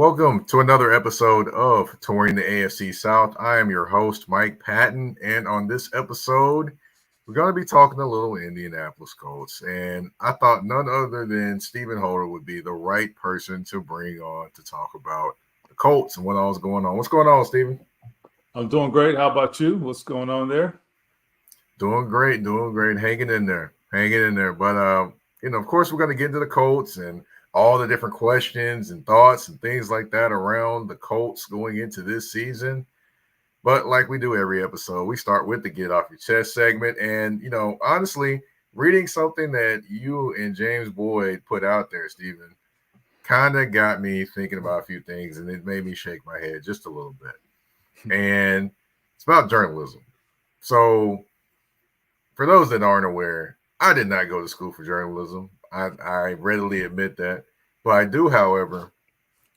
Welcome to another episode of Touring the AFC South. I am your host, Mike Patton, and on this episode, we're going to be talking a little Indianapolis Colts. And I thought none other than Stephen Holder would be the right person to bring on to talk about the Colts and what all is going on. What's going on, Stephen? I'm doing great. How about you? What's going on there? Doing great, hanging in there. But, of course, we're going to get into the Colts and all the different questions and thoughts and things like that around the Colts going into this season. But like we do every episode, we start with the Get Off Your Chest segment. And, honestly, reading something that you and James Boyd put out there, Stephen, kind of got me thinking about a few things, and it made me shake my head just a little bit. And it's about journalism. So for those that aren't aware, I did not go to school for journalism. I readily admit that. But I do, however,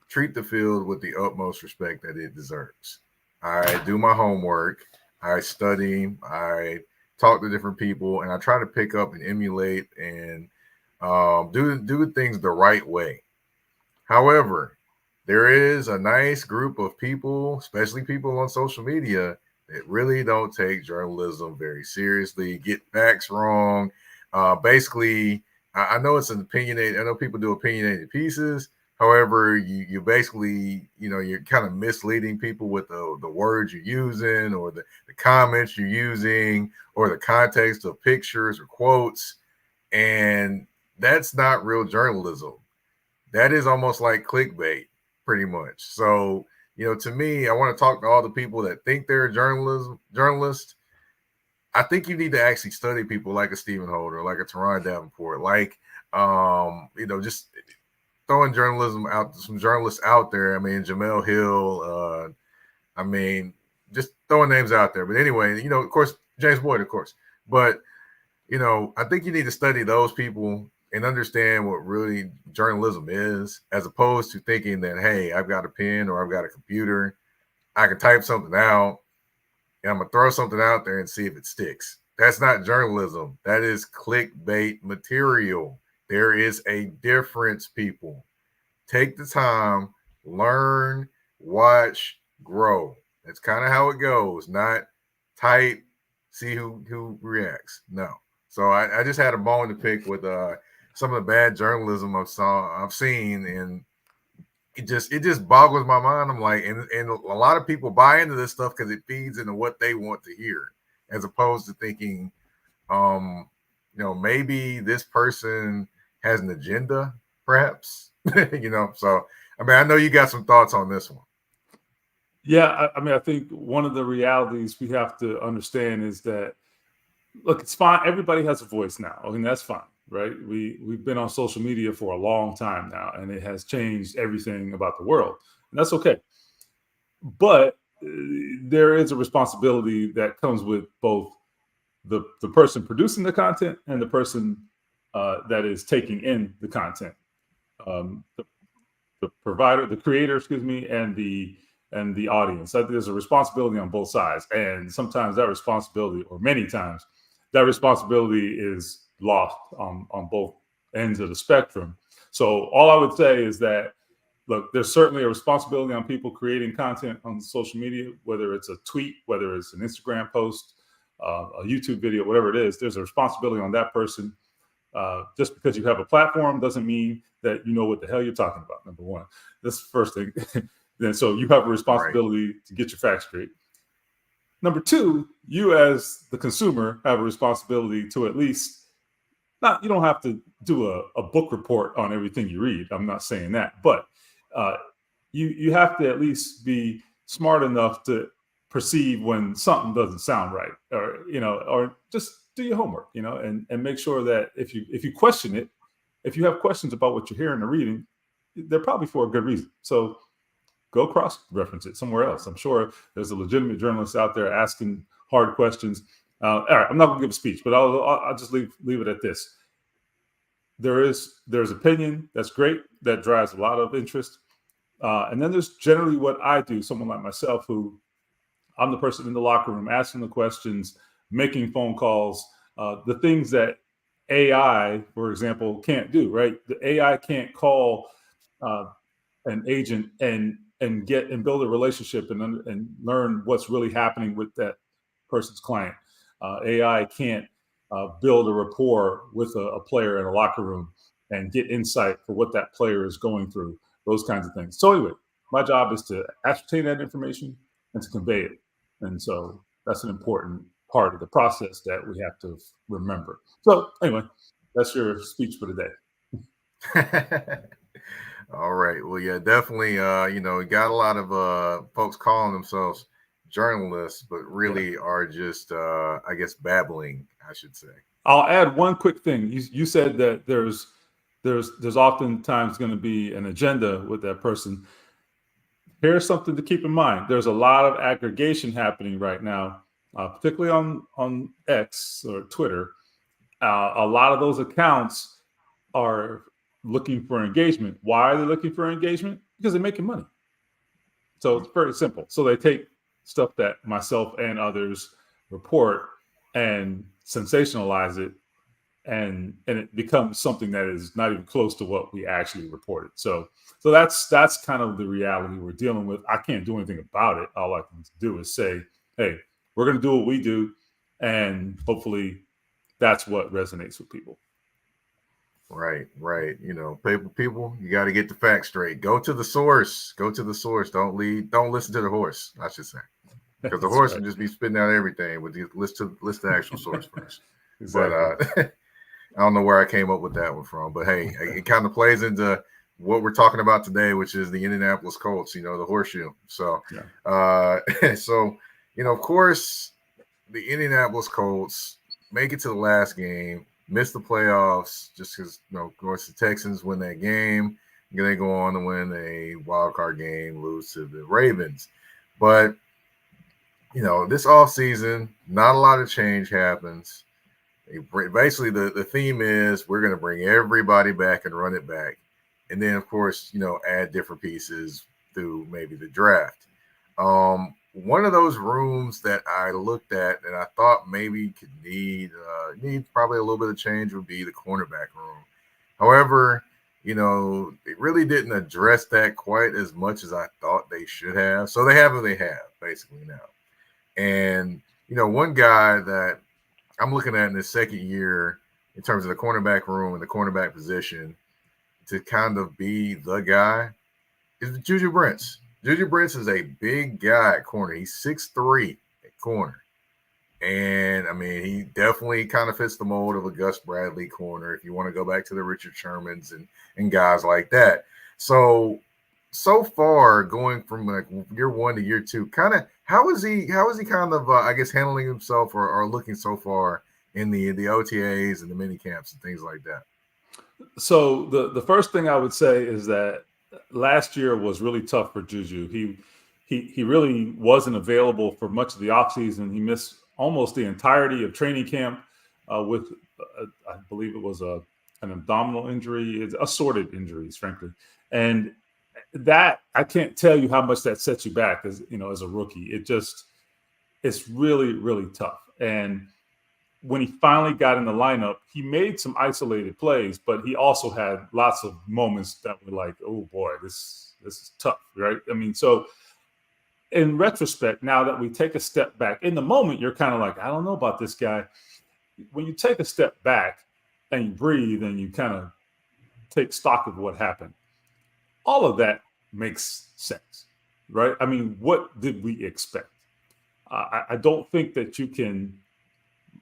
treat the field with the utmost respect that it deserves. I do my homework. I study. I talk to different people, and I try to pick up and emulate and do things the right way. However, there is a nice group of people, especially people on social media, that really don't take journalism very seriously, get facts wrong. Basically, I know it's an opinionated. I know people do opinionated pieces. However, you basically, you're kind of misleading people with the words you're using or the comments you're using or the context of pictures or quotes. And that's not real journalism. That is almost like clickbait, pretty much. So, to me, I want to talk to all the people that think they're journalists. I think you need to actually study people like a Stephen Holder, like a Teron Davenport, like, just throwing some journalists out there. I mean, Jamel Hill, just throwing names out there. But anyway, of course, James Boyd, of course. But, I think you need to study those people and understand what really journalism is, as opposed to thinking that, hey, I've got a pen or I've got a computer, I can type something out, and I'm going to throw something out there and see if it sticks. That's not journalism. That is clickbait material. There is a difference, people. Take the time, learn, watch, grow. That's kind of how it goes. Not type, see who reacts. No. So I just had a bone to pick with some of the bad journalism I've seen, and it just boggles my mind. I'm like, and a lot of people buy into this stuff because it feeds into what they want to hear, as opposed to thinking, maybe this person has an agenda, perhaps. So I know you got some thoughts on this one. Yeah, I think one of the realities we have to understand is that, look, it's fine. Everybody has a voice now. I mean, that's fine, right? We've been on social media for a long time now, and it has changed everything about the world, and that's okay. But there is a responsibility that comes with both the person producing the content and the person that is taking in the content, the provider, the creator, and the audience. I think there's a responsibility on both sides, and sometimes that responsibility, or many times, that responsibility is lost on both ends of the spectrum. So all I would say is that, look, there's certainly a responsibility on people creating content on social media, whether it's a tweet, whether it's an Instagram post, a YouTube video, whatever it is. There's a responsibility on that person. Just because you have a platform doesn't mean that you know what the hell you're talking about, number one. That's the first thing. Then so you have a responsibility to get your facts straight. Number two, you as the consumer have a responsibility to at least, you don't have to do a book report on everything you read. I'm not saying that, but you have to at least be smart enough to perceive when something doesn't sound right, or just do your homework, and make sure that if you question it, if you have questions about what you're hearing or reading, they're probably for a good reason. So go cross-reference it somewhere else. I'm sure there's a legitimate journalist out there asking hard questions. All right, I'm not going to give a speech, but I'll just leave it at this. There's opinion that's great, that drives a lot of interest, and then there's generally what I do. Someone like myself, who I'm the person in the locker room asking the questions, making phone calls, the things that AI, for example, can't do. Right, the AI can't call an agent and build a relationship and learn what's really happening with that person's client. AI can't build a rapport with a player in a locker room and get insight for what that player is going through, those kinds of things. So anyway, my job is to ascertain that information and to convey it. And so that's an important part of the process that we have to remember. So anyway, that's your speech for today. All right. Well, yeah, definitely. We got a lot of folks calling themselves journalists, but really are just, I guess, babbling, I should say. I'll add one quick thing. You said that there's oftentimes going to be an agenda with that person. Here's something to keep in mind. There's a lot of aggregation happening right now, particularly on X or Twitter. A lot of those accounts are looking for engagement. Why are they looking for engagement? Because they're making money. So it's very simple. So they take stuff that myself and others report and sensationalize it, and it becomes something that is not even close to what we actually reported. So that's kind of the reality we're dealing with. I can't do anything about it. All I can do is say, hey, we're going to do what we do, and hopefully that's what resonates with people. Right. People, you got to get the facts straight. Go to the source. Don't listen to the horse, I should say. Because the horse will just be spitting out everything, but list the actual source first. Exactly. But I don't know where I came up with that one from. But hey, it kind of plays into what we're talking about today, which is the Indianapolis Colts, the horseshoe. So, of course, the Indianapolis Colts make it to the last game, miss the playoffs just because, of course, the Texans win that game. They go on to win a wild card game, lose to the Ravens. But, this offseason, not a lot of change happens. Basically, the theme is we're going to bring everybody back and run it back. And then, of course, add different pieces through maybe the draft. One of those rooms that I looked at and I thought maybe could need probably a little bit of change would be the cornerback room. However, it really didn't address that quite as much as I thought they should have. So they have what they have basically now. And, one guy that I'm looking at in his second year in terms of the cornerback room and the cornerback position to kind of be the guy is Juju Brents. Juju Brents is a big guy at corner. He's 6'3" at corner. And, he definitely kind of fits the mold of a Gus Bradley corner if you want to go back to the Richard Shermans and guys like that. So far, going from like year one to year two, kind of how is he kind of, I guess, handling himself or looking so far in the OTAs and the mini camps and things like that? So the first thing I would say is that last year was really tough for Juju. He really wasn't available for much of the offseason. He missed almost the entirety of training camp with, I believe it was an abdominal injury, assorted injuries, frankly. And that, I can't tell you how much that sets you back as a rookie. It's really, really tough. And when he finally got in the lineup, he made some isolated plays, but he also had lots of moments that were like, oh boy, this is tough, right? So in retrospect, now that we take a step back, in the moment, you're kind of like, I don't know about this guy. When you take a step back and you breathe and you kind of take stock of what happened, all of that makes sense, right? What did we expect? I don't think that you can,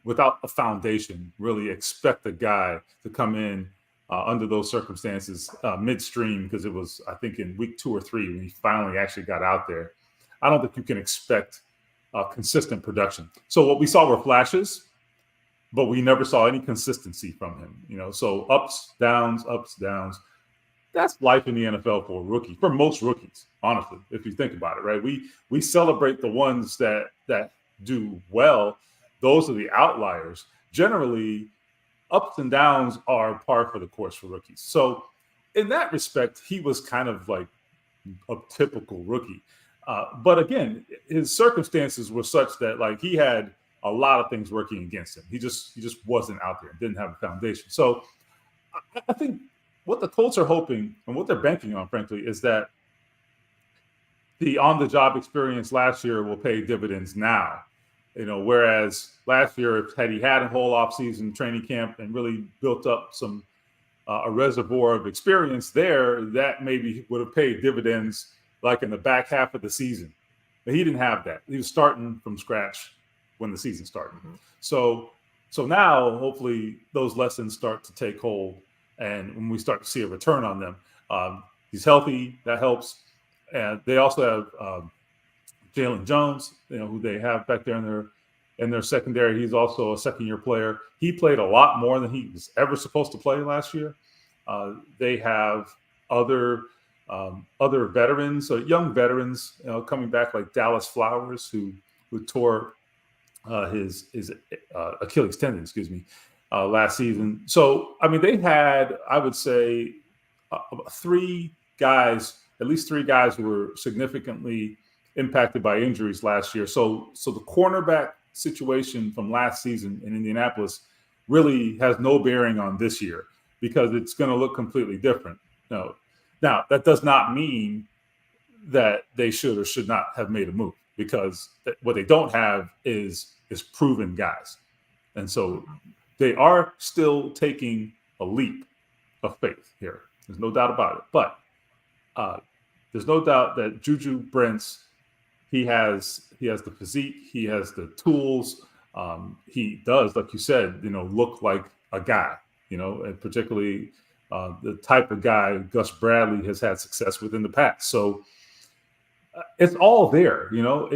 without a foundation, really expect a guy to come in under those circumstances midstream, because it was, I think, in week 2 or 3 when he finally actually got out there. I don't think you can expect consistent production. So what we saw were flashes, but we never saw any consistency from him. So ups, downs. That's life in the NFL for a rookie, for most rookies, honestly, if you think about it, right? We celebrate the ones that do well. Those are the outliers. Generally, ups and downs are par for the course for rookies. So in that respect, he was kind of like a typical rookie. But again, his circumstances were such that like he had a lot of things working against him. He just wasn't out there, didn't have a foundation. So I think what the Colts are hoping and what they're banking on, frankly, is that the on-the-job experience last year will pay dividends now. Whereas last year, had he had a whole offseason training camp and really built up a reservoir of experience there, that maybe would have paid dividends like in the back half of the season. But he didn't have that. He was starting from scratch when the season started. Mm-hmm. So now, hopefully, those lessons start to take hold, and when we start to see a return on them, he's healthy. That helps. And they also have Jalen Jones, who they have back there in their secondary. He's also a second-year player. He played a lot more than he was ever supposed to play last year. They have other veterans, young veterans, coming back, like Dallas Flowers, who tore his Achilles tendon, last season. So, I mean, they had, I would say, at least three guys who were significantly impacted by injuries last year. So the cornerback situation from last season in Indianapolis really has no bearing on this year, because it's going to look completely different. Now, that does not mean that they should or should not have made a move, because what they don't have is proven guys. And so they are still taking a leap of faith here. There's no doubt about it. But there's no doubt that Juju Brents, he has the physique, he has the tools. He does, like you said, look like a guy, and particularly the type of guy Gus Bradley has had success with in the past. So it's all there, but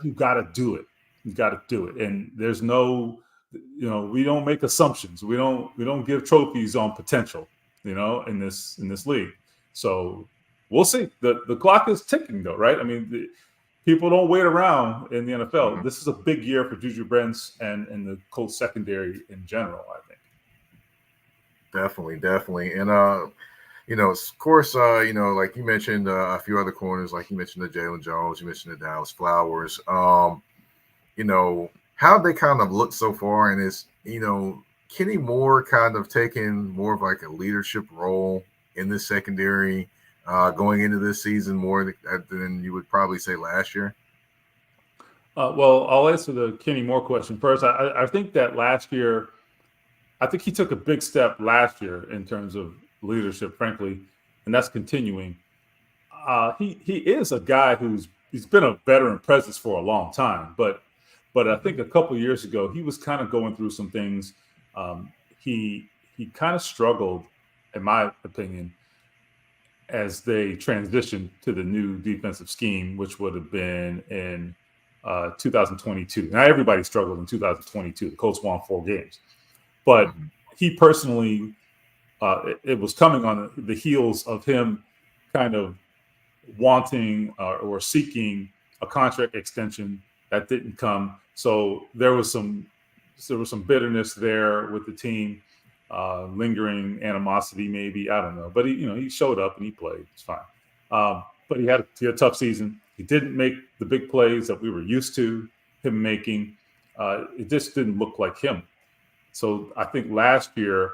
you got to do it. You got to do it. And there's no, we don't make assumptions. We don't give trophies on potential, in this league. So we'll see. The clock is ticking, though, right? I mean, people don't wait around in the NFL. Mm-hmm. This is a big year for Juju Brents and the Colts secondary in general, I think. Definitely. And, of course, like you mentioned a few other corners, like you mentioned the Jalen Jones, you mentioned the Dallas Flowers. How they kind of look so far, and is, Kenny Moore kind of taking more of like a leadership role in the secondary going into this season more than you would probably say last year? Well, I'll answer the Kenny Moore question first. I think that last year, I think he took a big step last year in terms of leadership, frankly, and that's continuing. He is a guy he's been a veteran presence for a long time, but I think a couple of years ago he was kind of going through some things. He kind of struggled, in my opinion, as they transitioned to the new defensive scheme, which would have been in 2022. Now, everybody struggled in 2022. The Colts won 4 games. But he personally, it was coming on the heels of him kind of wanting or seeking a contract extension that didn't come. So there was some bitterness there with the team, lingering animosity, maybe, I don't know. But he showed up and he played. It's fine. But he had a tough season. He didn't make the big plays that we were used to him making. It just didn't look like him. So I think last year,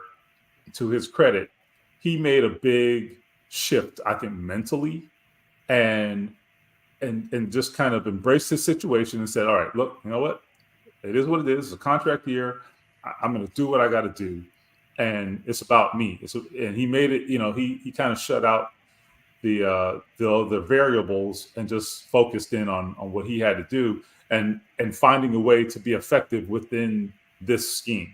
to his credit, he made a big shift, I think, mentally, and just kind of embraced his situation and said, all right, look, you know what? It is what it is. It's a contract year. I'm going to do what I got to do. And it's about me. And he made it, he kind of shut out the variables and just focused in on what he had to do and finding a way to be effective within this scheme.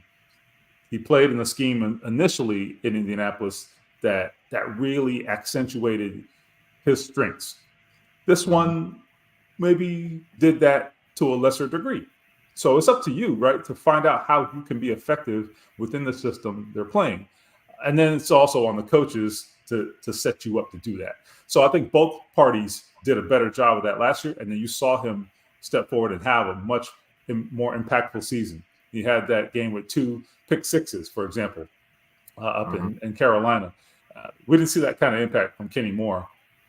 He played in a scheme initially in Indianapolis that really accentuated his strengths. This one maybe did that to a lesser degree. So it's up to you, right, to find out how you can be effective within the system they're playing. And then it's also on the coaches to set you up to do that. So I think both parties did a better job of that last year. And then you saw him step forward and have a much more impactful season. He had that game with 2 pick sixes, for example, up in Carolina. We didn't see that kind of impact from Kenny Moore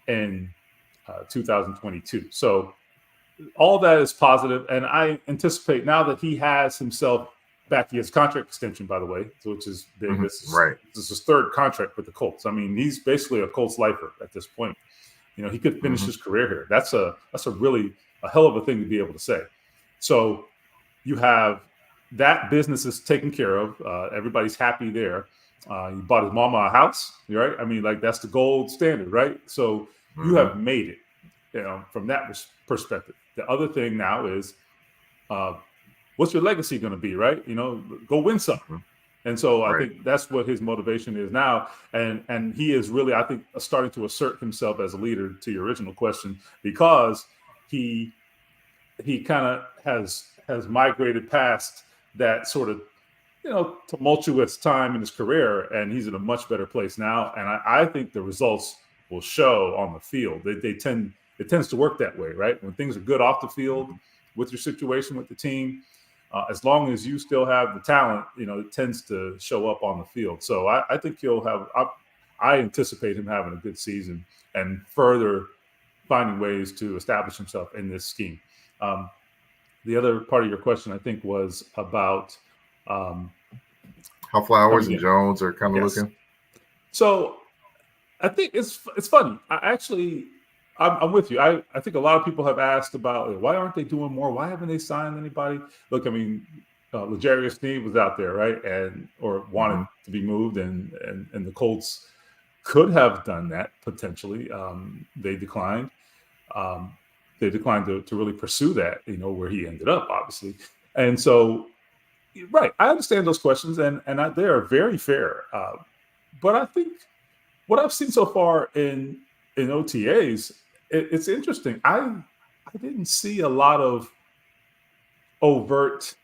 in 2022. So all that is positive. And I anticipate now that he has himself back. He has contract extension, by the way, which is big. Mm-hmm. This is his third contract with the Colts. I mean, he's basically a Colts lifer at this point. You know, he could finish his career here. That's a really a hell of a thing to be able to say. So you have that business is taken care of. Everybody's happy there. He bought his mama a house, right? I mean, like that's the gold standard, right? So you have made it, you know, from that perspective. The other thing now is, what's your legacy going to be, right? You know, go win something. And so I think that's what his motivation is now. And he is really, I think, starting to assert himself as a leader, to your original question, because he kind of has migrated past that sort of, you know, tumultuous time in his career, and he's in a much better place now. And I think the results will show on the field. It tends to work that way, right? When things are good off the field with your situation with the team, as long as you still have the talent, you know, it tends to show up on the field. So I think he'll have. I anticipate him having a good season and further finding ways to establish himself in this scheme. The other part of your question, I think, was about how Flowers and Jones are kind of looking. So I think it's funny. I'm with you. I think a lot of people have asked about why aren't they doing more? Why haven't they signed anybody? Look, I mean, L'Jarius Sneed was out there, right, or wanted to be moved, and the Colts could have done that potentially. They declined. They declined to really pursue that, you know, where he ended up, obviously. And so, right, I understand those questions, and they are very fair. But I think what I've seen so far in OTAs, it's interesting. I didn't see a lot of overt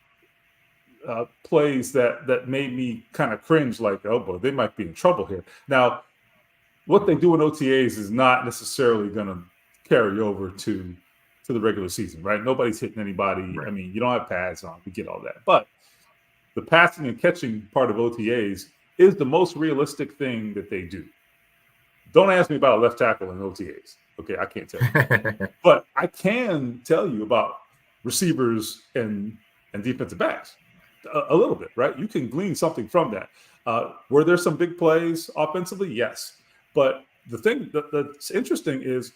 plays that made me kind of cringe, like, oh boy, they might be in trouble here. Now, what they do in OTAs is not necessarily going to carry over to the regular season, right? Nobody's hitting anybody. Right. I mean, you don't have pads on. We get all that. But the passing and catching part of OTAs is the most realistic thing that they do. Don't ask me about a left tackle in OTAs. Okay, I can't tell you. But I can tell you about receivers and defensive backs a little bit, right? You can glean something from that. Were there some big plays offensively? Yes. But the thing that's interesting is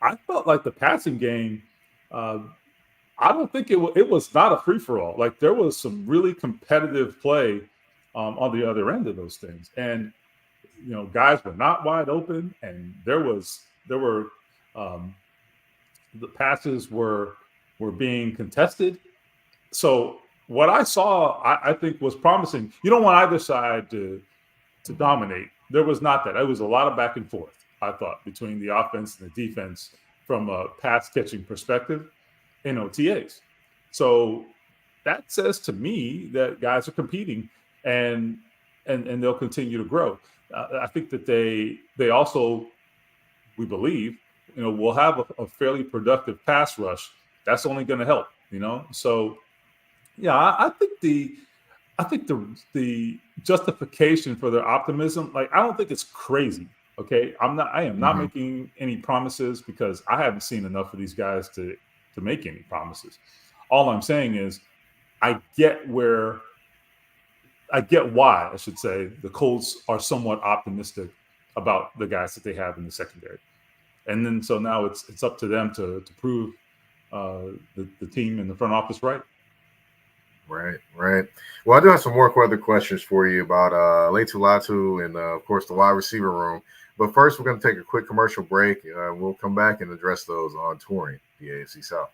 I felt like the passing game, I don't think it was not a free-for-all. Like there was some really competitive play on the other end of those things. And, you know, guys were not wide open, and there were the passes were being contested. So what I saw, I think was promising. You don't want either side to dominate. There was not that. It was a lot of back and forth, I thought, between the offense and the defense from a pass catching perspective in OTAs. So that says to me that guys are competing and they'll continue to grow. I think that they also, we believe, you know, will have a fairly productive pass rush. That's only going to help, you know. So yeah, I think the justification for their optimism, like, I don't think it's crazy. Okay, I am not making any promises because I haven't seen enough of these guys to make any promises. All I'm saying is I get why, I should say, the Colts are somewhat optimistic about the guys that they have in the secondary. And then so now it's up to them to prove the team in the front office right. Right. Well, I do have some more other questions for you about Laitu Latu and, of course, the wide receiver room. But first, we're going to take a quick commercial break. We'll come back and address those on Touring the AFC South.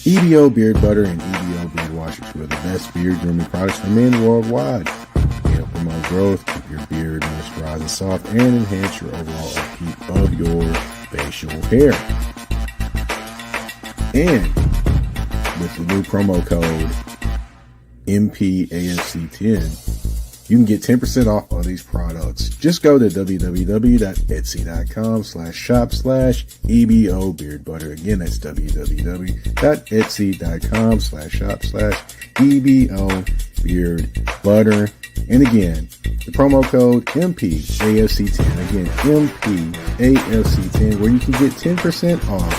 EBO Beard Butter and EBO Beard Wash are two of the best beard grooming products for men worldwide. They help promote growth, keep your beard moisturized and soft, and enhance your overall upkeep of your facial hair. And with the new promo code MPAFC10, you can get 10% off of these products. Just go to www.etsy.com/shop/EBO Beard Butter. Again, that's www.etsy.com/shop/EBO Beard Butter. And again, the promo code MPAFC10. Again, MPAFC10, where you can get 10% off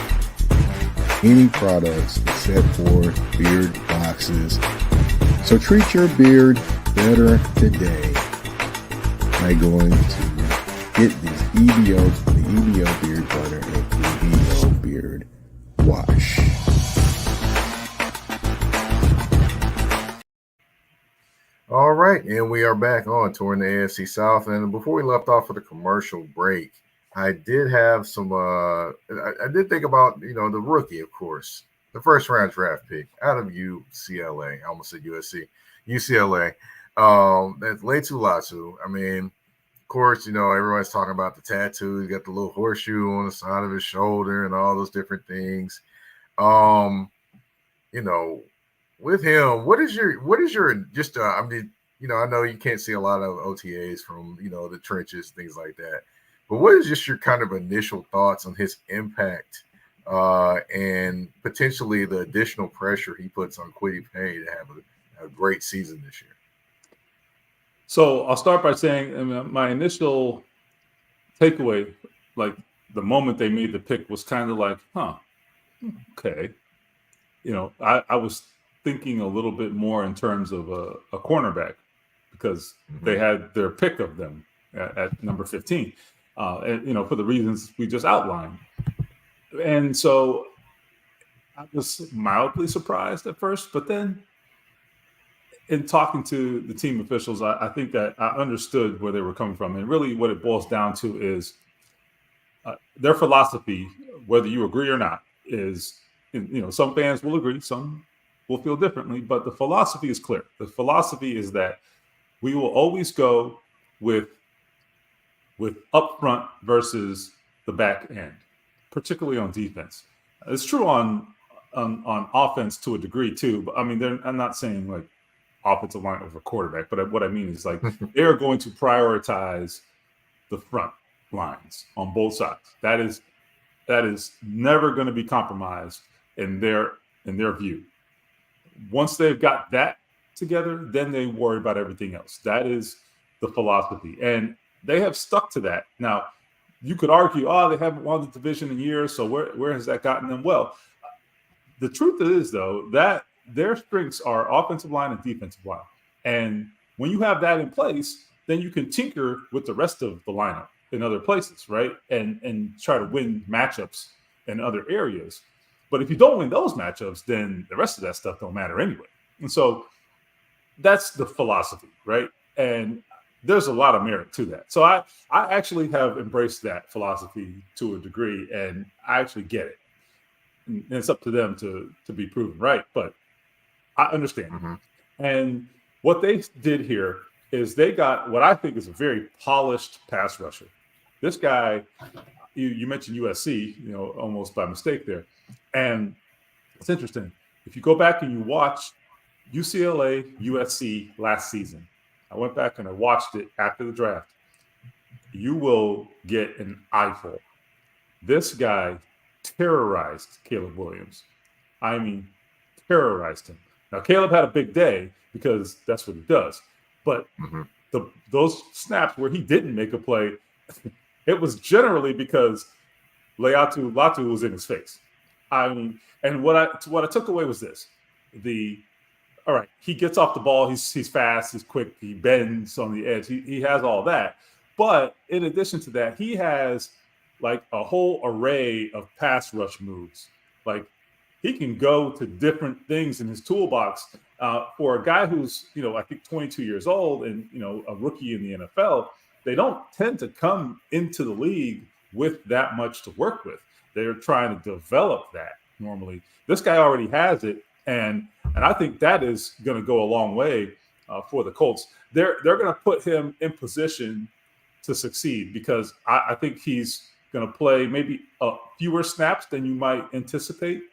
any products except for beard box boxes. So treat your beard better today by going to get these the EBO beard butter and EBO beard wash. All right, and we are back on Touring the AFC South. And before we left off with a commercial break, I did have some. I did think about the rookie, of course, the first round draft pick out of UCLA. I almost said USC, UCLA. That's Laitu Latu. I mean, of course, everyone's talking about the tattoo. He's got the little horseshoe on the side of his shoulder and all those different things. With him, what is your just I mean, I know you can't see a lot of OTAs from the trenches, things like that, but what is just your kind of initial thoughts on his impact and potentially the additional pressure he puts on Kwity Paye to have a great season this year? So I'll start by saying my initial takeaway, like the moment they made the pick, was kind of like, okay. I was thinking a little bit more in terms of a cornerback because they had their pick of them at number 15, and for the reasons we just outlined. And so I was mildly surprised at first, but then in talking to the team officials, I think that I understood where they were coming from. And really what it boils down to is their philosophy, whether you agree or not, is, some fans will agree, some will feel differently, but the philosophy is clear. The philosophy is that we will always go with up front versus the back end, particularly on defense. It's true on offense to a degree too, but I mean, I'm not saying like offensive line over quarterback, but what I mean is like they're going to prioritize the front lines on both sides. That is never going to be compromised in their view. Once they've got that together, then they worry about everything else. That is the philosophy, and they have stuck to that. Now, you could argue, they haven't won the division in years, so where has that gotten them? Well, the truth is, though, that their strengths are offensive line and defensive line. And when you have that in place, then you can tinker with the rest of the lineup in other places, right? And try to win matchups in other areas. But if you don't win those matchups, then the rest of that stuff don't matter anyway. And so that's the philosophy, right? And there's a lot of merit to that. So I actually have embraced that philosophy to a degree, and I actually get it. And it's up to them to be proven right, but I understand. Mm-hmm. And what they did here is they got what I think is a very polished pass rusher. This guy, you mentioned USC, almost by mistake there. And it's interesting. If you go back and you watch UCLA, USC last season, I went back and I watched it after the draft. You will get an eyeful. This guy terrorized Caleb Williams. I mean, terrorized him. Now, Caleb had a big day because that's what he does. But those snaps where he didn't make a play, it was generally because Laitu Latu was in his face. I mean, and what I took away was this: all right, he gets off the ball, he's fast, he's quick, he bends on the edge, he has all that. But in addition to that, he has like a whole array of pass rush moves. Like he can go to different things in his toolbox. For a guy who's, I think 22 years old and, a rookie in the NFL, they don't tend to come into the league with that much to work with. They're trying to develop that normally. This guy already has it. And I think that is going to go a long way for the Colts. They're going to put him in position to succeed because I think he's going to play maybe fewer snaps than you might anticipate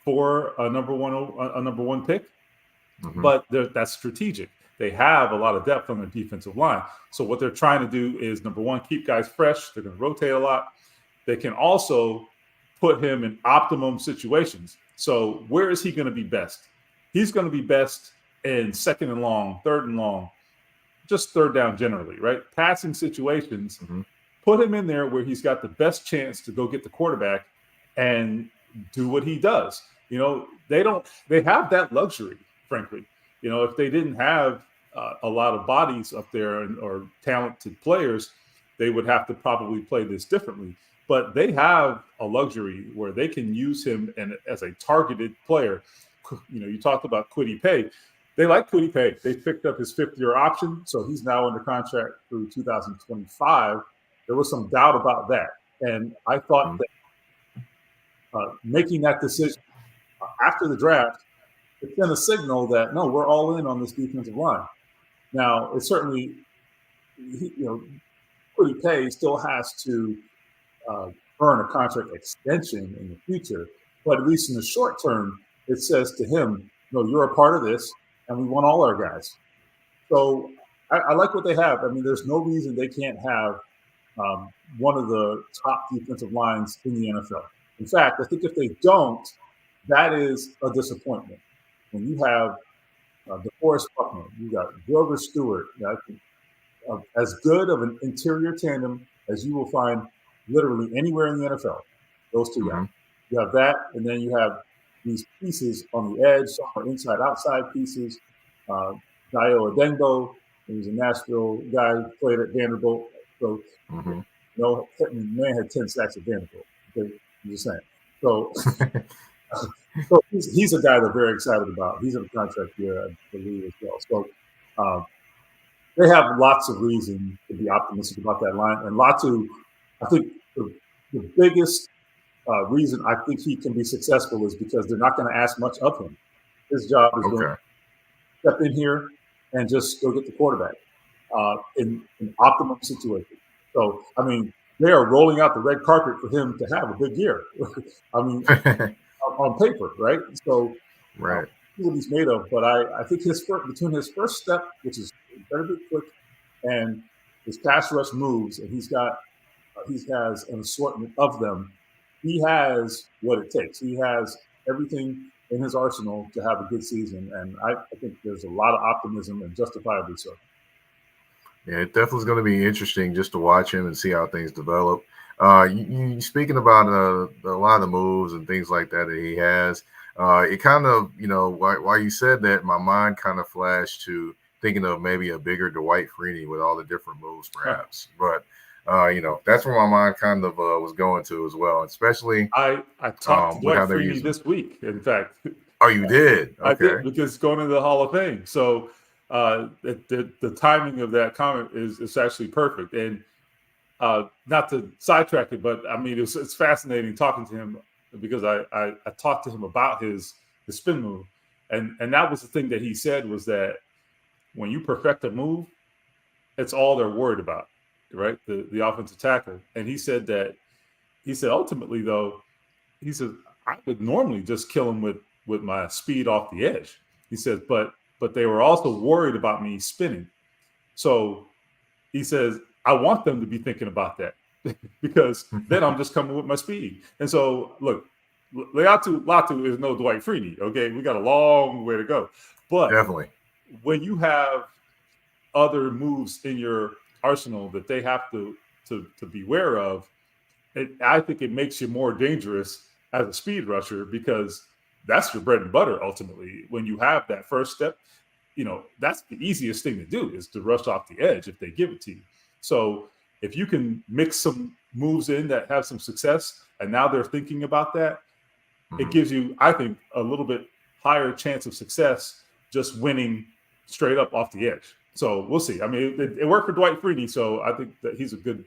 for a number one pick. But that's strategic. They have a lot of depth on their defensive line. So what they're trying to do is, number one, keep guys fresh. They're going to rotate a lot. They can also put him in optimum situations. So where is he going to be best? He's going to be best in second and long, third and long, just third down generally, right? Passing situations, put him in there where he's got the best chance to go get the quarterback and do what he does. They have that luxury frankly. If they didn't have a lot of bodies up there or talented players, they would have to probably play this differently. But they have a luxury where they can use him as a targeted player. You talked about Kwity Paye. They like Kwity Paye. They picked up his fifth-year option, so he's now under contract through 2025. There was some doubt about that. And I thought that making that decision after the draft, it sent a signal that, no, we're all in on this defensive line. Now, it certainly, Kwity Paye still has to earn a contract extension in the future. But at least in the short term, it says to him, no, you're a part of this, and we want all our guys. So I like what they have. I mean, there's no reason they can't have one of the top defensive lines in the NFL. In fact, I think if they don't, that is a disappointment. When you have DeForest Buckner, you got Grover Stewart, as good of an interior tandem as you will find literally anywhere in the NFL. Those two guys. You have that, and then you have these pieces on the edge, some are inside-outside pieces. Dayo Adengo, he's a Nashville guy who played at Vanderbilt. So, man had 10 sacks at Vanderbilt. Okay? I'm just saying. So, so he's a guy they're very excited about. He's in a contract here, I believe, as well. So they have lots of reason to be optimistic about that line. And Latu, I think the biggest reason I think he can be successful is because they're not going to ask much of him. His job is to step in here and just go get the quarterback in an optimum situation. So, I mean, they are rolling out the red carpet for him to have a big year. I mean, on paper, right? So, right. What he's made of. But I think between his first step, which is very bit quick, and his pass rush moves, and he has an assortment of them. He has what it takes. He has everything in his arsenal to have a good season, and I think there's a lot of optimism, and justifiably so. Yeah, it definitely is going to be interesting just to watch him and see how things develop. You speaking about a lot of the moves and things like that he has. It kind of, while you said that, my mind kind of flashed to thinking of maybe a bigger Dwight Freeney with all the different moves, perhaps. But that's where my mind kind of was going to as well. Especially, I talked to Dwight Freeney this week. In fact. Oh, you did? Okay. I did, because going into the Hall of Fame. So the timing of that comment is actually perfect. And not to sidetrack it, but I mean, it's fascinating talking to him, because I talked to him about his spin move. And that was the thing that he said, was that when you perfect a move, it's all they're worried about, right? The offensive tackle. And he said ultimately, though, he said, I would normally just kill him with my speed off the edge. He said, but they were also worried about me spinning. So he says, I want them to be thinking about that, because then I'm just coming with my speed. And so, look, Latu is no Dwight Freeney, okay? We got a long way to go. But definitely, when you have other moves in your arsenal that they have to beware of, I think it makes you more dangerous as a speed rusher, because that's your bread and butter ultimately. When you have that first step, that's the easiest thing to do, is to rush off the edge if they give it to you. So if you can mix some moves in that have some success, and now they're thinking about that, it gives you, I think, a little bit higher chance of success just winning straight up off the edge. So we'll see. I mean, it worked for Dwight Freeney, so I think that he's a good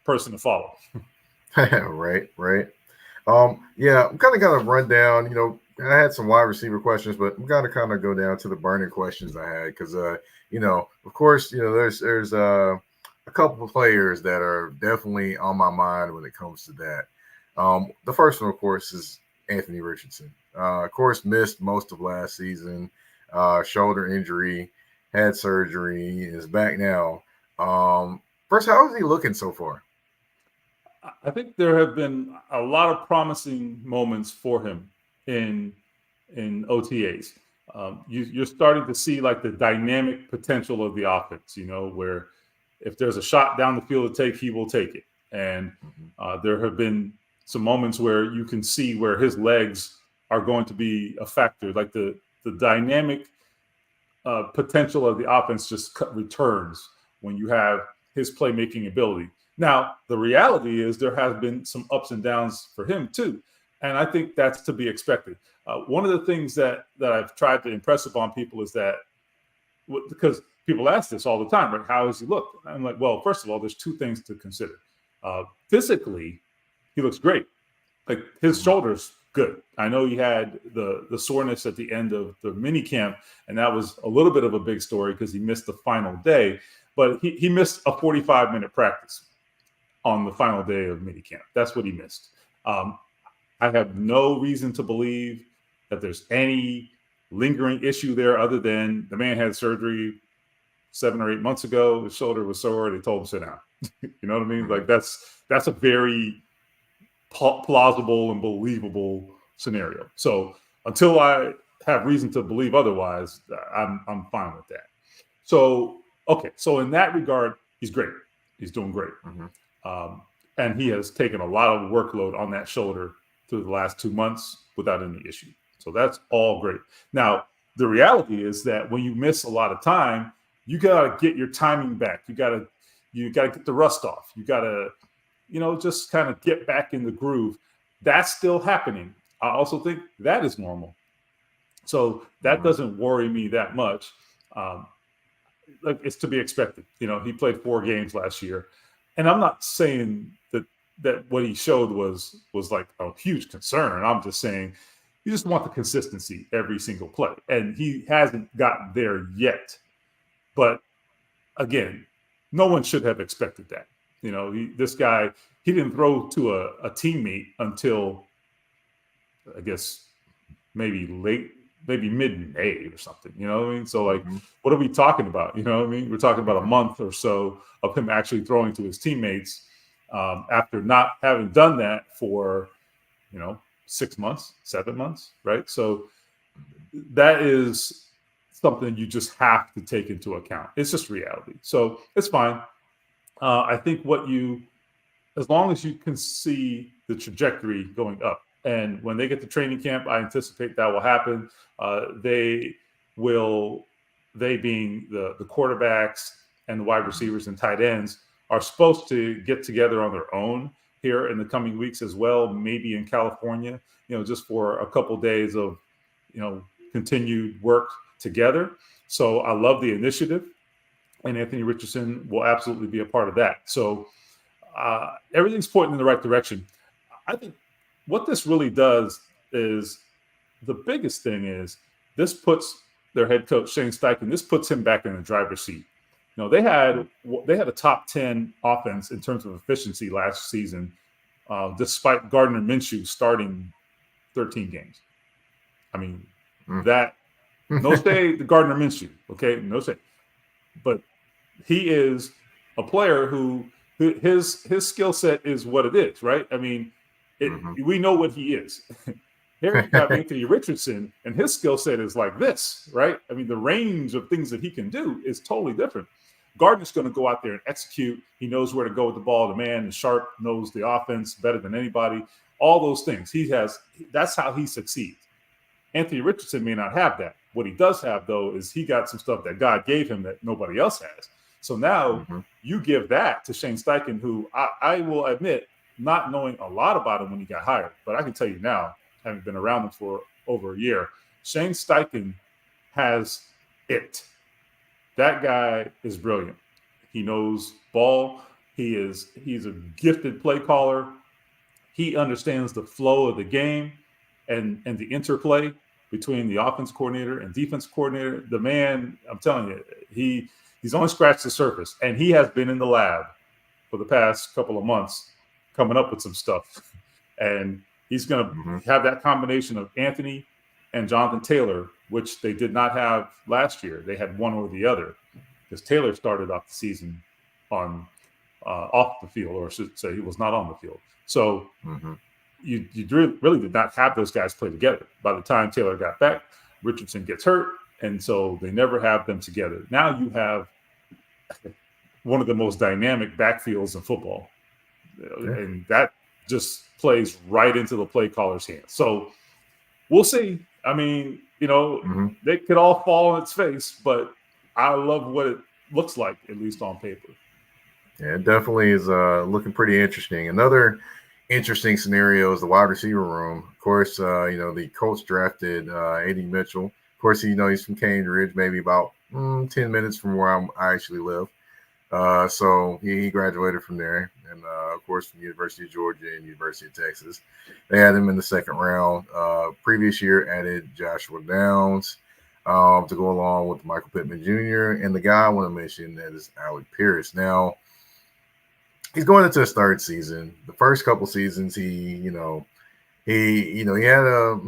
person to follow. Right. Yeah, I'm kind of run down. I had some wide receiver questions, but I'm gonna kind of go down to the burning questions I had, because of course, there's a couple of players that are definitely on my mind when it comes to that. The first one, of course, is Anthony Richardson. Of course, missed most of last season, shoulder injury, had surgery, is back now. First, how is he looking so far? I think there have been a lot of promising moments for him in OTAs. You're starting to see like the dynamic potential of the offense, where if there's a shot down the field to take, he will take it. And there have been some moments where you can see where his legs are going to be a factor, like the dynamic potential of the offense just returns when you have his playmaking ability. Now, the reality is there has been some ups and downs for him too, and I think that's to be expected. One of the things that I've tried to impress upon people is that, because people ask this all the time, right? How does he look? I'm like, well, first of all, there's two things to consider. Physically, he looks great. Like his shoulders, good. I know he had the soreness at the end of the mini camp, and that was a little bit of a big story because he missed the final day. But he missed a 45-minute practice on the final day of mini camp. That's what he missed. I have no reason to believe that there's any lingering issue there other than the man had surgery 7 or 8 months ago. His shoulder was sore. They told him sit down. You know what I mean? Like that's a very plausible and believable scenario. So until I have reason to believe otherwise, I'm fine with that. So okay, so in that regard, he's great. He's doing great, and he has taken a lot of workload on that shoulder through the last 2 months without any issue. So that's all great. Now the reality is that when you miss a lot of time, you gotta get your timing back. You gotta get the rust off. You gotta, just kind of get back in the groove. That's still happening. I also think that is normal. So that doesn't worry me that much. It's to be expected. He played 4 games last year, and I'm not saying that what he showed was like a huge concern. I'm just saying you just want the consistency every single play, and he hasn't gotten there yet. But again, no one should have expected that. This guy, he didn't throw to a teammate until, I guess, maybe mid-May or something. You know what I mean? So, like, what are we talking about? You know what I mean? We're talking about a month or so of him actually throwing to his teammates after not having done that for, 6 months, 7 months, right? So that is something you just have to take into account. It's just reality. So it's fine. I think as long as you can see the trajectory going up, and when they get to training camp, I anticipate that will happen. They being the quarterbacks and the wide receivers and tight ends, are supposed to get together on their own here in the coming weeks as well, maybe in California, just for a couple days of, continued work together. So I love the initiative, and Anthony Richardson will absolutely be a part of that. So everything's pointing in the right direction. I think what this really does is, the biggest thing is, this puts their head coach Shane Steichen, this puts him back in the driver's seat. They had a top 10 offense in terms of efficiency last season, despite Gardner Minshew starting 13 games. I mean, that no say to Gardner Minshew, okay, no say, but he is a player who his skill set is what it is, right? I mean, we know what he is. Here you got Anthony Richardson, and his skill set is like this, right? I mean, the range of things that he can do is totally different. Gardner's going to go out there and execute. He knows where to go with the ball. The man is sharp, knows the offense better than anybody. All those things. That's how he succeeds. Anthony Richardson may not have that. What he does have, though, is he got some stuff that God gave him that nobody else has. So now you give that to Shane Steichen, who I will admit, not knowing a lot about him when he got hired, but I can tell you now, having been around him for over a year, Shane Steichen has it. That guy is brilliant. He knows ball. He's a gifted play caller. He understands the flow of the game and the interplay between the offense coordinator and defense coordinator. The man, I'm telling you, he's only scratched the surface, and he has been in the lab for the past couple of months coming up with some stuff. And he's going to have that combination of Anthony and Jonathan Taylor, which they did not have last year. They had one or the other, because Taylor started off the season on off the field, or I should say he was not on the field. So you really did not have those guys play together. By the time Taylor got back, Richardson gets hurt, and so they never have them together. Now you have one of the most dynamic backfields in football, and that just plays right into the play caller's hands. So we'll see. I mean, They could all fall on its face, but I love what it looks like, at least on paper. Yeah, it definitely is looking pretty interesting. Another interesting scenario is the wide receiver room. Of course, the Colts drafted A.D. Mitchell. Of course, he's from Cambridge, maybe about 10 minutes from where I actually live. So he graduated from there, and of course from University of Georgia and University of Texas. They had him in the second round. Previous year added Joshua Downs to go along with Michael Pittman Jr. and the guy I want to mention that is Alec Pierce. Now he's going into his third season. The first couple seasons he had a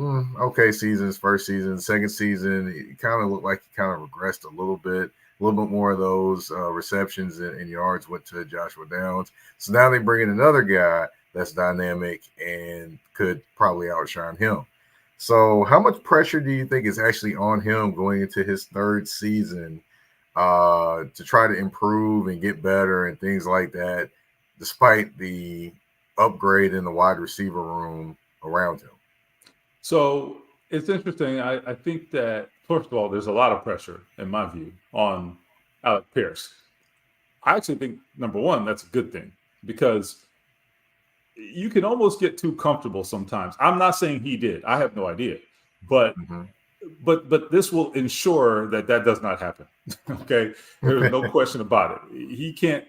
okay season. His first season, second season, it kind of looked like he kind of regressed a little bit more of those receptions and yards went to Joshua Downs. So now they bring in another guy that's dynamic and could probably outshine him. So how much pressure do you think is actually on him going into his third season to try to improve and get better and things like that, despite the upgrade in the wide receiver room around him? So it's interesting. I think that, first of all, there's a lot of pressure, in my view, on Alec Pierce. I actually think, number one, that's a good thing, because you can almost get too comfortable sometimes. I'm not saying he did. I have no idea. But but this will ensure that does not happen. Okay? There's no question about it. He can't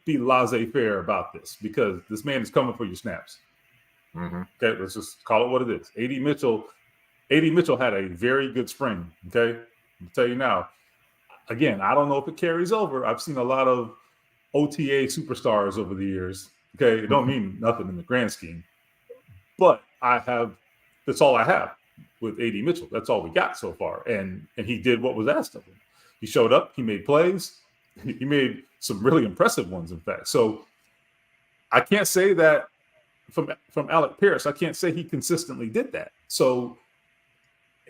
be laissez-faire about this, because this man is coming for your snaps. Okay, let's just call it what it is. A.D. Mitchell had a very good spring. Okay, I'll tell you now. Again, I don't know if it carries over. I've seen a lot of OTA superstars over the years. Okay, it don't mean nothing in the grand scheme, but that's all I have with A.D. Mitchell. That's all we got so far, and he did what was asked of him. He showed up. He made plays. He made some really impressive ones, in fact. So I can't say that from Alec Pierce, I can't say he consistently did that. So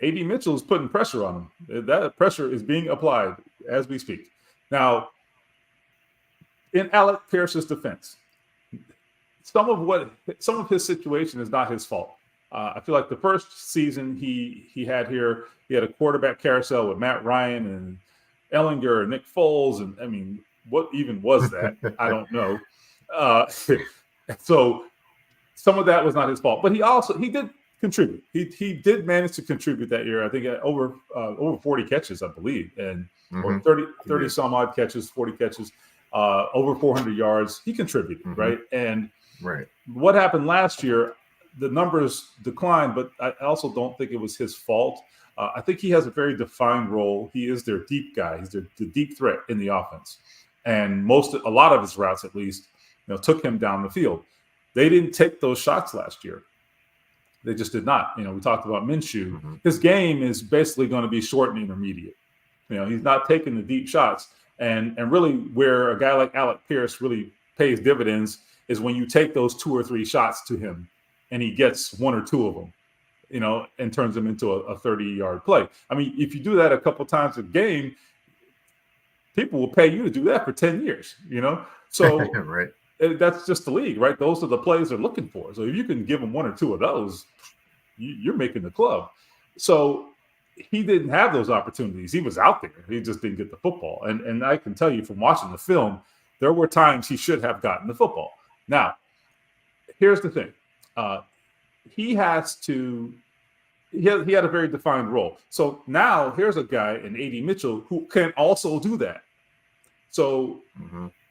A.D. Mitchell is putting pressure on him. That pressure is being applied as we speak. Now, in Alec Pierce's defense, some of his situation is not his fault. I feel like the first season he had here, he had a quarterback carousel with Matt Ryan and Ellinger and Nick Foles, and I mean, what even was that? I don't know. So some of that was not his fault, but he did contribute. He did manage to contribute that year. I think over 40 catches, I believe, and or 30 some odd catches, 40 catches, over 400 yards. He contributed, right? And what happened last year, the numbers declined, but I also don't think it was his fault. I think he has a very defined role. He is their deep guy. He's the deep threat in the offense, and a lot of his routes, at least, took him down the field. They didn't take those shots last year. They just did not. We talked about Minshew. His game is basically going to be short and intermediate. He's not taking the deep shots. And really where a guy like Alec Pierce really pays dividends is when you take those 2 or 3 shots to him and he gets 1 or 2 of them, and turns them into a 30-yard play. I mean, if you do that a couple times a game, people will pay you to do that for 10 years, So right. That's just the league, right? Those are the plays they're looking for. So if you can give them 1 or 2 of those, you're making the club. So he didn't have those opportunities. He was out there. He just didn't get the football. And I can tell you from watching the film, there were times he should have gotten the football. Now, here's the thing. He had a very defined role. So now here's a guy in A.D. Mitchell who can also do that. So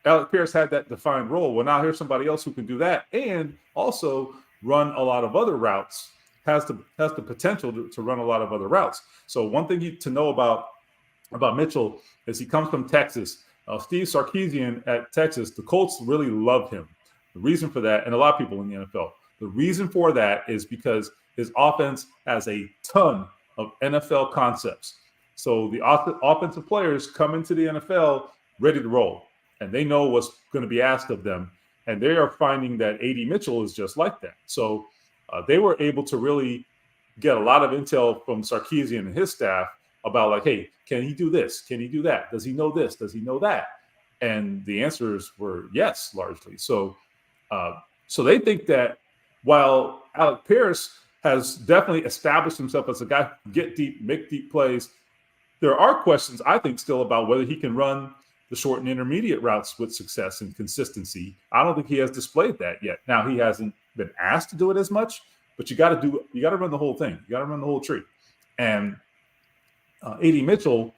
Alec Pierce had that defined role. Well, now here's somebody else who can do that and also run a lot of other routes, has the potential to run a lot of other routes. So one thing to know about Mitchell is he comes from Texas. Steve Sarkisian at Texas, the Colts really love him. The reason for that, and a lot of people in the NFL, the reason for that is because his offense has a ton of NFL concepts. So the offensive players come into the NFL ready to roll, and they know what's going to be asked of them. And they are finding that A.D. Mitchell is just like that. So they were able to really get a lot of intel from Sarkisian and his staff about, like, hey, can he do this? Can he do that? Does he know this? Does he know that? And the answers were yes, largely. So they think that while Alec Pierce has definitely established himself as a guy who can get deep, make deep plays. There are questions, I think, still about whether he can run the short and intermediate routes with success and consistency. I don't think he has displayed that yet. Now, he hasn't been asked to do it as much, but you got to run the whole thing. You got to run the whole tree. And A.D. Mitchell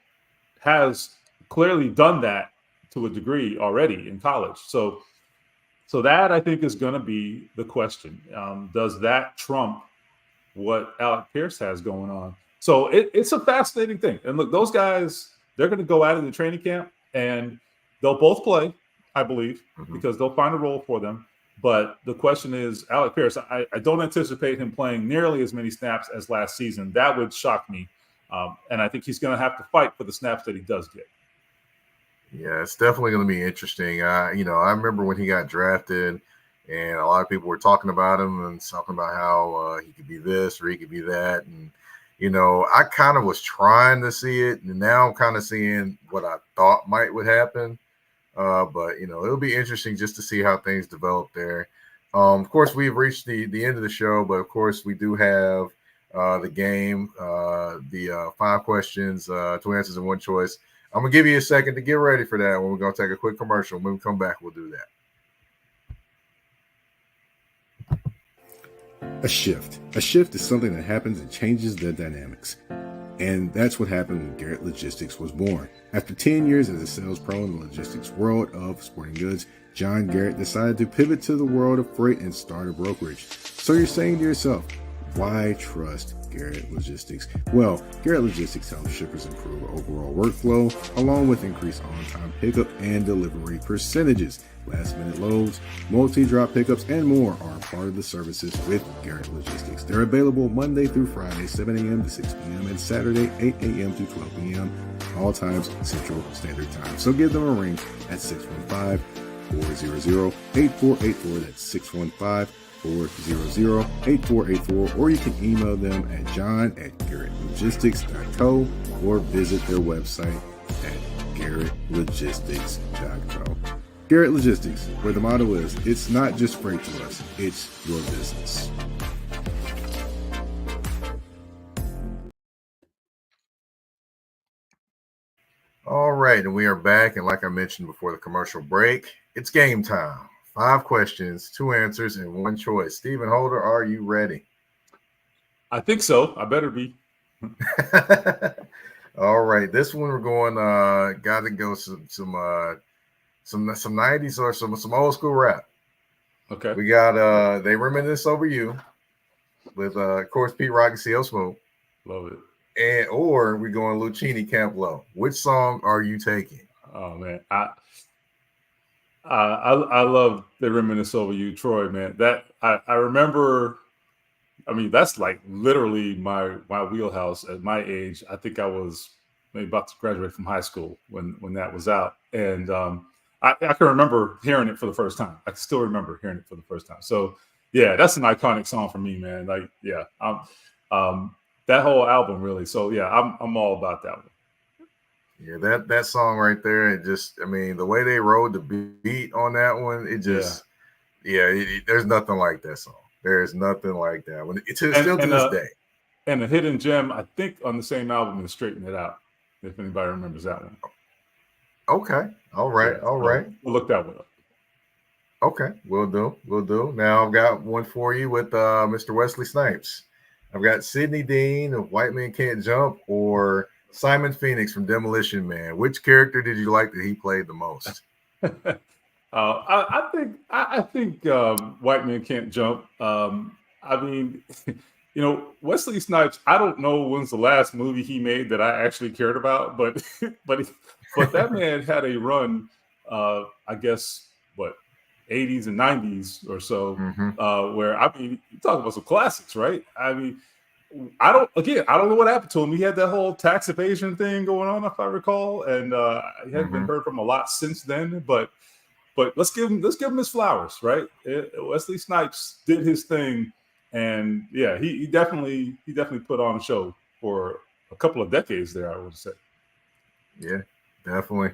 has clearly done that to a degree already in college. So that, I think, is going to be the question. Does that trump what Alec Pierce has going on? So it's a fascinating thing. And look, those guys, they're going to go out in the training camp, and they'll both play, I believe, because they'll find a role for them. But the question is, Alec Pierce, I don't anticipate him playing nearly as many snaps as last season. That would shock me. And I think he's going to have to fight for the snaps that he does get. Yeah, it's definitely going to be interesting. I remember when he got drafted, and a lot of people were talking about him and talking about how he could be this or he could be that. And, I kind of was trying to see it, and now I'm kind of seeing what I thought would happen. But, it'll be interesting just to see how things develop there. Of course, we've reached the end of the show, but, of course, we do have the game, the 5 questions, 2 answers, and 1 choice. I'm going to give you a second to get ready for that when we're going to take a quick commercial. When we come back, we'll do that. A shift. A shift is something that happens and changes the dynamics. And that's what happened when Garrett Logistics was born. After 10 years as a sales pro in the logistics world of sporting goods, John Garrett decided to pivot to the world of freight and start a brokerage. So you're saying to yourself, why trust Garrett Logistics? Well, Garrett Logistics helps shippers improve overall workflow, along with increased on-time pickup and delivery percentages. Last-minute loads, multi-drop pickups, and more are part of the services with Garrett Logistics. They're available Monday through Friday, 7 a.m. to 6 p.m., and Saturday, 8 a.m. to 12 p.m., all times Central Standard Time. So give them a ring at 615-400-8484. That's 615-400-8484, or you can email them at john@garrettlogistics.co or visit their website at garrettlogistics.co. Garrett Logistics, where the motto is, it's not just freight to us, it's your business. All right, and we are back, and like I mentioned before the commercial break, it's game time. 5 questions, 2 answers, and 1 choice. Stephen Holder, are you ready? I think so. I better be. All right, this one we're going. Got to go some 90s or some old school rap. Okay. We got They Reminisce Over You with of course Pete Rock and CL Smooth. Love it. Or we're going Lucchini Camp Low. Which song are you taking? Oh man, I love They Reminisce Over You, Troy, man. That I remember. I mean, that's like literally my wheelhouse at my age. I think I was maybe about to graduate from high school when that was out, and I can remember hearing it for the first time. I can still remember hearing it for the first time. So yeah, that's an iconic song for me, man. Like yeah, that whole album really. So yeah, I'm all about that one. Yeah, that song right there, it just, I mean, the way they rode the beat on that one, it just, there's nothing like that song. There's nothing like that one. It's still to this day. And a hidden gem, I think, on the same album is Straighten It Out, if anybody remembers that one. Okay. All right. Yeah, all right. We'll look that one up. Okay. We'll do. Now I've got one for you with Mr. Wesley Snipes. I've got Sidney Dean of White Men Can't Jump or Simon Phoenix from Demolition Man. Which character did you like that he played the most? I think White Men Can't Jump. I mean, Wesley Snipes. I don't know when's the last movie he made that I actually cared about, but that man had a run. I guess 80s and 90s or so, where I mean, you talk about some classics, right? I mean, I don't know what happened to him. He had that whole tax evasion thing going on, if I recall, and he hadn't been heard from a lot since then. But let's give him his flowers, right? Wesley Snipes did his thing, and yeah, he definitely put on a show for a couple of decades there, I would say. Yeah, definitely.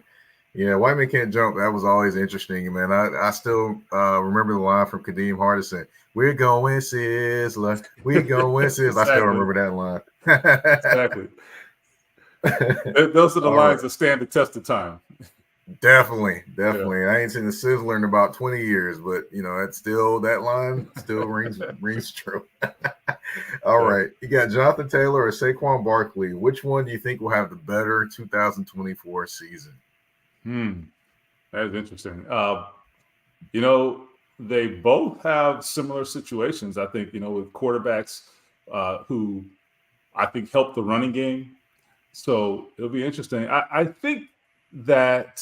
Yeah, White Man Can't Jump. That was always interesting, man. I still remember the line from Kadeem Hardison. We're going Sizzler. We going Sizzler. Exactly. I still remember that line. Exactly. Those are the All lines right. that stand the test of time. Definitely. Yeah. I ain't seen the Sizzler in about 20 years, but that line still rings true. All Yeah. right. You got Jonathan Taylor or Saquon Barkley. Which one do you think will have the better 2024 season? That is interesting. They both have similar situations, I think, with quarterbacks who I think help the running game. So it'll be interesting. I think that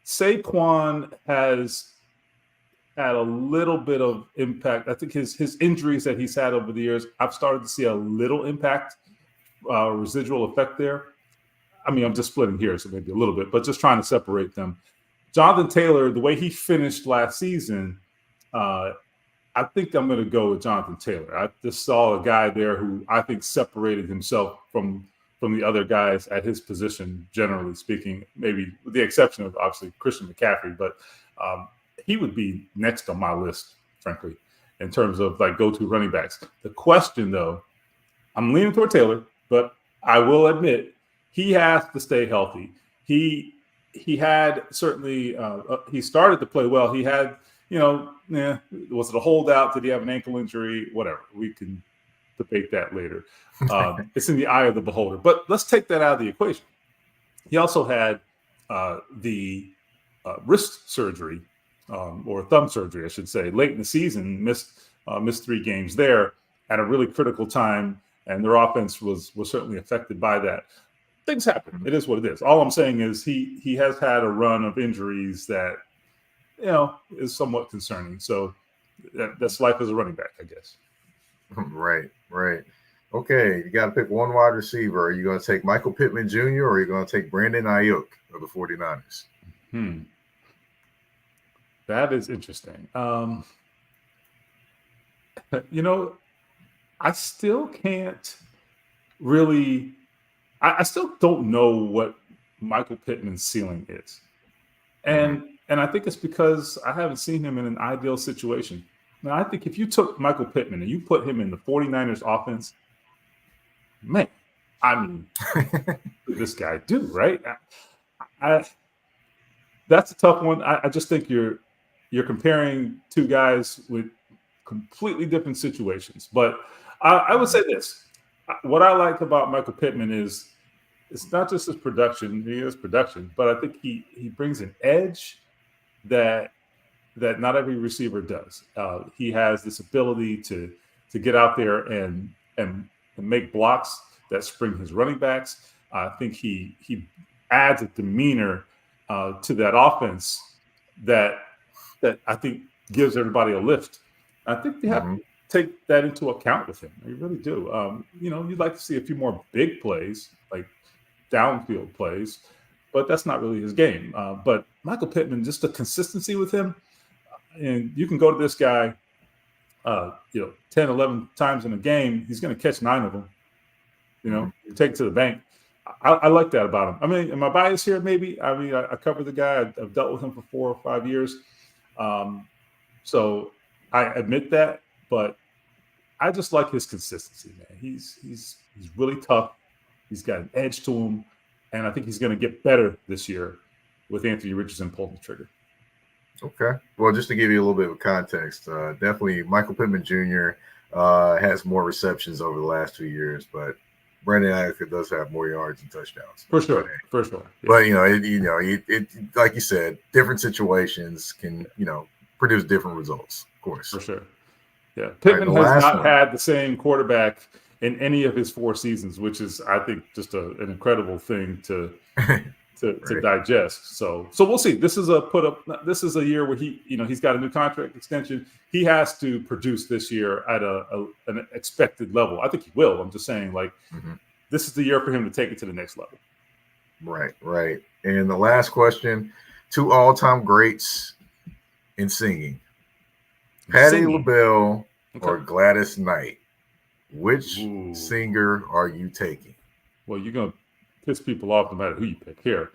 Saquon has had a little bit of impact. I think his injuries that he's had over the years, I've started to see a little impact, residual effect there. I mean, I'm just splitting here, so maybe a little bit, but just trying to separate them. Jonathan Taylor, the way he finished last season, I think I'm going to go with Jonathan Taylor. I just saw a guy there who I think separated himself from the other guys at his position, generally speaking, maybe with the exception of obviously Christian McCaffrey, but he would be next on my list, frankly, in terms of like go-to running backs. The question, though, I'm leaning toward Taylor, but I will admit he has to stay healthy. He had certainly he started to play well. He had, was it a holdout? Did he have an ankle injury? Whatever. We can debate that later. It's in the eye of the beholder. But let's take that out of the equation. He also had the wrist surgery or thumb surgery, I should say, late in the season. Missed 3 games there at a really critical time, and their offense was certainly affected by that. Things happen. It is what it is. All I'm saying is he has had a run of injuries that is somewhat concerning. So that's life as a running back, I guess. Right. Okay, you got to pick one wide receiver. Are you going to take Michael Pittman Jr. or are you going to take Brandon Ayuk of the 49ers? That is interesting. I still can't really – I still don't know what Michael Pittman's ceiling is. And I think it's because I haven't seen him in an ideal situation. Now, I think if you took Michael Pittman and you put him in the 49ers offense, man, I mean, what did this guy do, right? That's a tough one. I just think you're comparing two guys with completely different situations. But I would say this. What I like about Michael Pittman is it's not just his production. He has production, but I think he brings an edge that not every receiver does. He has this ability to get out there and make blocks that spring his running backs. I think he adds a demeanor to that offense that I think gives everybody a lift. I think they have to take that into account with him. You really do. You'd like to see a few more big plays, like downfield plays, but that's not really his game. But Michael Pittman, just the consistency with him, and you can go to this guy, 10, 11 times in a game, he's going to catch 9 of them. You take it to the bank. I like that about him. I mean, am I biased here? Maybe. I mean, I covered the guy. I've dealt with him for 4 or 5 years. So I admit that, but I just like his consistency, man. He's really tough. He's got an edge to him, and I think he's going to get better this year with Anthony Richardson pulling the trigger. Okay. Well, just to give you a little bit of context, definitely Michael Pittman Jr. Has more receptions over the last 2 years, but Brandon Ayuk does have more yards and touchdowns. For sure. Yeah. But it like you said, different situations can produce different results, of course. For sure. Yeah. Pittman has not had the same quarterback in any of his 4 seasons, which is, I think, just an incredible thing to digest. So we'll see. This is a year where he's got a new contract extension. He has to produce this year at an expected level. I think he will. I'm just saying, this is the year for him to take it to the next level. Right. And the last question: 2 all-time greats in singing, Patti LaBelle or Gladys Knight. Which singer are you taking? Well, you're going to piss people off no matter who you pick here.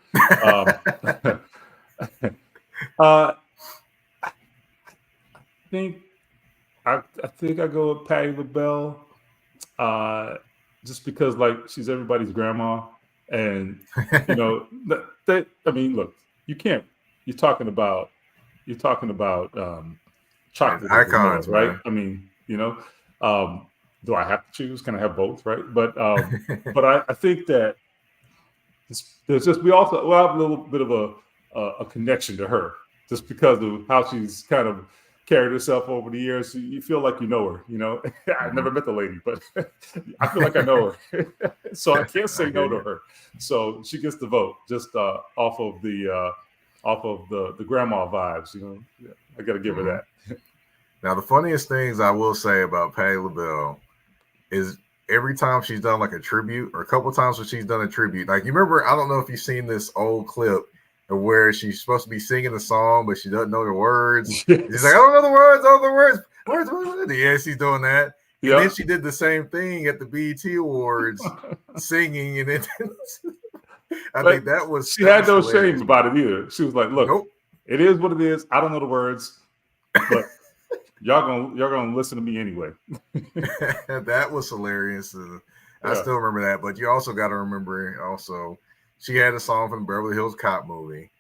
I think I think I go with Patti LaBelle, just because like she's everybody's grandma, and you know that I mean, look, you can't. You're talking about chocolate or vanilla, Icons, right? man. I mean, do I have to choose? Can I have both, right? But I think that there's just we have a little bit of a connection to her just because of how she's kind of carried herself over the years. You feel like you know her, I've never met the lady, but I feel like I know her. So I can't say no to her. So she gets the vote just off of the grandma vibes, I got to give her that. Now, the funniest things I will say about Patti LaBelle is every time she's done like a tribute, or a couple of times when she's done a tribute, like you remember, I don't know if you've seen this old clip of where she's supposed to be singing the song, but she doesn't know the words. Yes. She's like, I don't know the words, words. Yeah, she's doing that. And then she did the same thing at the BET Awards, singing, and it. I think that was. She had no shame about it either. She was like, "Look, It is what it is. I don't know the words, but y'all gonna listen to me anyway." That was hilarious. I still remember that. But you also got to remember she had a song from the Beverly Hills Cop movie.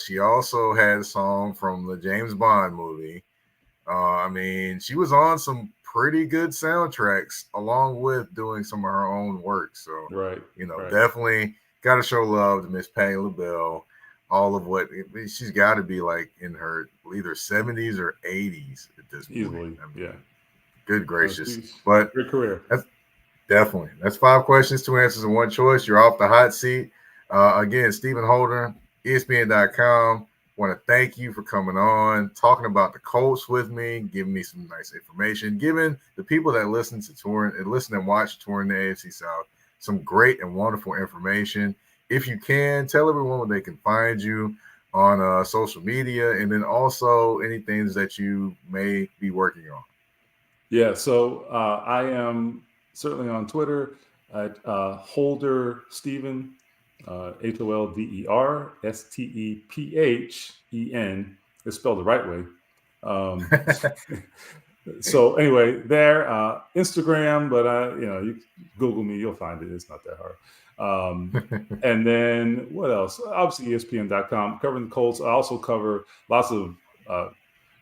She also had a song from the James Bond movie. I mean, she was on some pretty good soundtracks along with doing some of her own work. So, definitely got to show love to Miss Patti LaBelle. All of what she's got to be like in her either 70s or 80s at this point. Easily, Good gracious. But good career. That's 5 questions, 2 answers, and 1 choice. You're off the hot seat. Again, Stephen Holder, ESPN.com. Want to thank you for coming on, talking about the Colts with me, giving me some nice information, giving the people that listen and watch Touring the AFC South some great and wonderful information. If you can, tell everyone where they can find you on social media, and then also anything that you may be working on. Yeah, so I am certainly on Twitter at Holder Stephen, HOLDER STEPHEN. It's spelled the right way. So anyway, there, Instagram, but you Google me, you'll find it. It's not that hard. And then what else? Obviously, ESPN.com, covering the Colts. I also cover lots of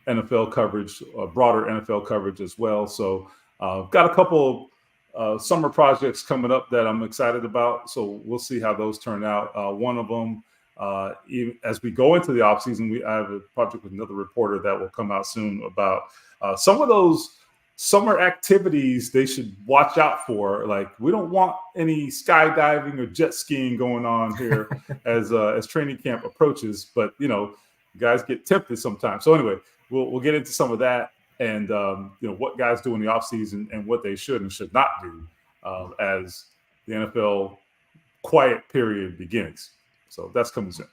NFL coverage, broader NFL coverage as well. So got a couple summer projects coming up that I'm excited about. So we'll see how those turn out. One of them, even as we go into the offseason, I have a project with another reporter that will come out soon about some of those summer activities they should watch out for. Like, we don't want any skydiving or jet skiing going on here as training camp approaches, but guys get tempted sometimes. So anyway, we'll get into some of that and what guys do in the offseason and what they should and should not do as the NFL quiet period begins. So that's coming soon.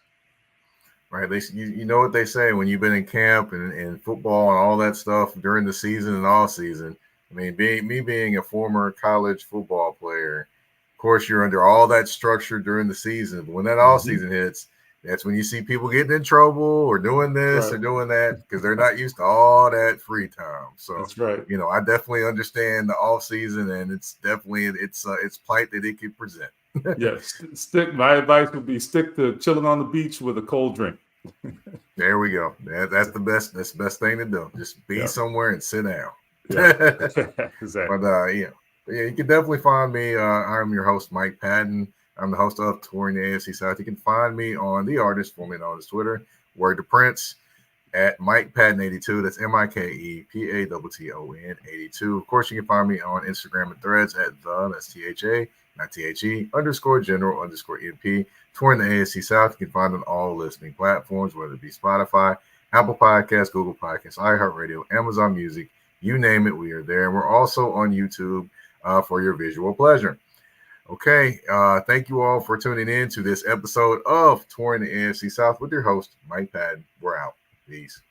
Right. You know what they say when you've been in camp and football and all that stuff during the season and all season. I mean, being a former college football player, of course, you're under all that structure during the season. But when that all season hits, that's when you see people getting in trouble or doing this or doing that because they're not used to all that free time. So that's right. I definitely understand the off season, and it's definitely it's plight that it could present. Yes, my advice would be stick to chilling on the beach with a cold drink. There we go. That's the best. That's the best thing to do. Just be somewhere and sit down. Yeah, exactly. But you can definitely find me. I'm your host, Mike Patton. I'm the host of Touring the AFC South. You can find me on the artist, formerly known as Twitter, Word to Prince, at Mike Patton 82. That's MikePatton 82. Of course, you can find me on Instagram and Threads at that's THA, not THE, _general_NP. Touring the AFC South. You can find on all listening platforms, whether it be Spotify, Apple Podcasts, Google Podcasts, iHeartRadio, Amazon Music, you name it, we are there. And we're also on YouTube for your visual pleasure. Okay, thank you all for tuning in to this episode of Touring the AFC South with your host, Mike Patton. We're out. Peace.